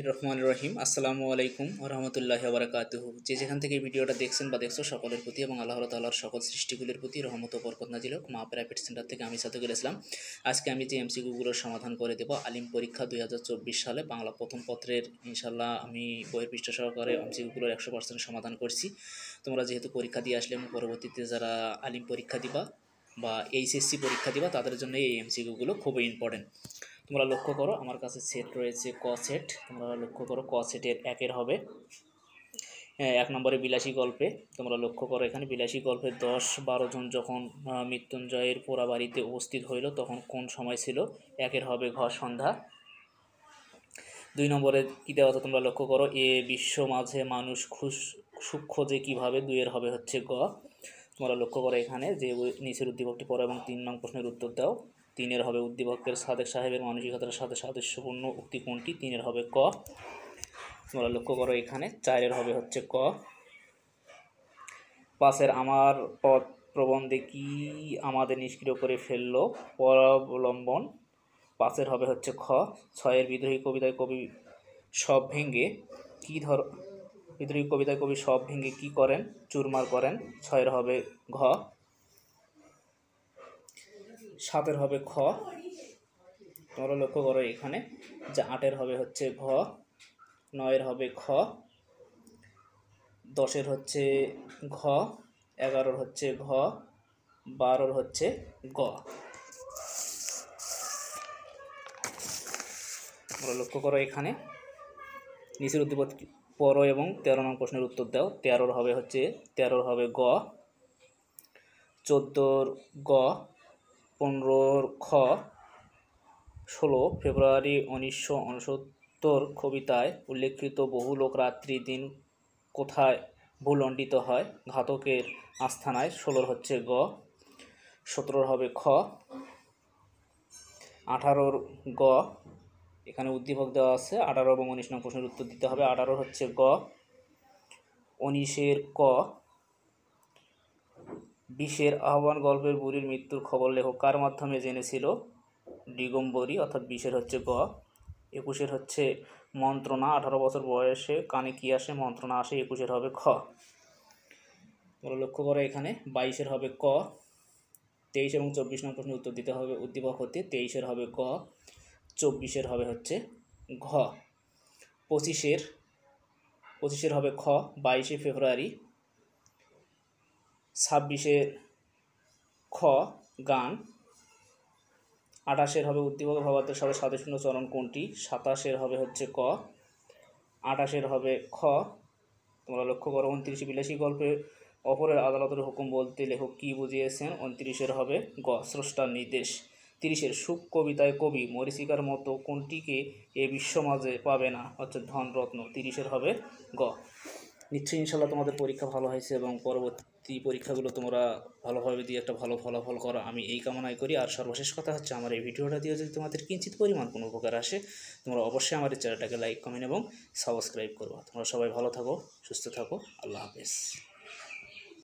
রহমান রহিম আসসালামু আলাইকুম ওয়া রাহমাতুল্লাহি ওয়া বারাকাতুহু। যে যেখান থেকে এই ভিডিওটা দেখছেন বা দেখছো সকলের প্রতি এবং আল্লাহ তাআলার সকল সৃষ্টিগুলির প্রতি রহমত ও বরকত নাজিল হোক। মা প্রাইভেট সেন্টার থেকে আমি সাদুকুল ইসলাম। আজকে আমি যে এমসিকিউগুলোর সমাধান করে দেব আলিম পরীক্ষা 2024 সালে বাংলা প্রথম পত্রের ইনশাআল্লাহ আমি বইয়ের পৃষ্ঠা সহকারে এমসিকিউগুলোর 100% সমাধান করছি। তোমরা যেহেতু পরীক্ষা দিয়ে আসলে এবং পরবর্তীতে যারা আলিম পরীক্ষা দিবা বা এইচএসসি পরীক্ষা দিবা তাদের জন্য এই এমসিকিউগুলো খুবই ইম্পর্টেন্ট। তোমরা লক্ষ্য করো আমার কাছে সেট রয়েছে ক সেট। তোমরা লক্ষ্য করো ক সেটের একের হবে 1 নম্বরে বিলাসী গল্পে। তোমরা লক্ষ্য করো এখানে বিলাসী গল্পে 10-12 জন যখন মৃত্যুঞ্জয়ের পোড়া বাড়িতে উপস্থিত হইল তখন কোন সময় ছিল? একের হবে ঘ সন্ধ্যা। 2 নম্বরে কী দেওয়া আছে তোমরা লক্ষ্য করো, এ বিশ্ব মাঝে মানুষ সুখ খোঁজে কীভাবে? 2 এর হবে হচ্ছে গ। তোমরা লক্ষ্য করো এখানে যে নিচের উদ্দীপকটি পড়ো এবং 3 নং প্রশ্নের উত্তর দাও। 3 এর হবে উদ্দীপকের সাদেক সাহেবের মানসিকতার সাথে সাদৃশ্যপূর্ণ উক্তি কোনটি? 3 এর হবে ক। তোমরা লক্ষ্য করো এখানে 4 এর হবে হচ্ছে ক। 5 এর আমার পথ প্রবন্ধে কি আমাদের নিষ্ক্রিয় করে ফেললো? পরাবলম্বন। 5 এর হবে হচ্ছে খ। 6 এর বিদ্রোহী কবিতায় কবি সব ভেঙে কি করেন? চুরমার করেন। 6 এর হবে ঘ। 7 এর হবে খ। তোমরা লক্ষ্য করো এখানে যে 8 এর হবে হচ্ছে ঘ। 9 এর হবে খ। 10 এর হচ্ছে ঘ। 11 হচ্ছে ঘ। 12 হচ্ছে গ। তোমরা লক্ষ্য করো এখানে নিচের উদ্দীপক পড়ো এবং 13 নং প্রশ্নের উত্তর দাও। 13 হবে গ। 14 গ। 15 খ। 16 ফেব্রুয়ারি 1969 কবিতায় উল্লেখিত বহু লোক রাত্রি দিন কোথায় ভূলণ্ডিত হয়? ঘাতকের আস্থানায়। 16 হচ্ছে গ। 17 হবে খ। 18 গ। এখানে উদ্দীপক দেওয়া আছে 18 এবং 19 নং প্রশ্নের উত্তর দিতে হবে। 18 হচ্ছে গ। 19 ক। 20 আহ্বান গল্পের বুড়ির মৃত্যুর খবর লেখক কার মাধ্যমে জেনেছিল? দিগম্বরী অর্থাৎ 20 হচ্ছে গ। 21 হচ্ছে মন্ত্রণা। 18 বছর বয়সে কানে কি আসে? মন্ত্রণা আসে। 21 হবে খ। তোমরা লক্ষ্য করো এখানে 22 হবে ক। 23 এবং 24 নং প্রশ্নের উত্তর দিতে হবে উদ্দীপক হতে। 23 হবে ক। 24 হবে হচ্ছে ঘ। 25 হবে খ। 22 ফেব্রুয়ারি। 26 খ গান। 28 হবে উদ্দীপক ভাবার্থের সাথে সাদৃশ্যপূর্ণ চরণ কোনটি? 27 হবে হচ্ছে ক। 28 হবে খ। তোমরা লক্ষ্য করো 29 বিলাসী গল্পে অপরের আদালতের হুকুম বলতে লেখক কি বুঝিয়েছেন? 29 হবে গ স্রষ্টার নির্দেশ। 30 সুখ কবিতায় কবি মরীচিকার মতো কোনটিকে এ বিশ্ব মাঝে পাবে না? হচ্ছে ধনরত্ন। 30 হবে গ। নিশ্চয়ই ইনশাল্লাহ তোমাদের পরীক্ষা ভালো হয়েছে এবং পরবর্তী পরীক্ষাগুলো তোমরা ভালোভাবে দিয়ে একটা ভালো ফলাফল করো আমি এই কামনাই করি। আর সর্বশেষ কথা হচ্ছে আমার এই ভিডিওটা দিয়ে যদি তোমাদের কিঞ্চিত পরিমাণ কোনো উপকার আসে তোমরা অবশ্যই আমার এই চ্যানেলটাকে লাইক কমেন্ট এবং সাবস্ক্রাইব করো। তোমরা সবাই ভালো থাকো, সুস্থ থাকো। আল্লাহ হাফেজ।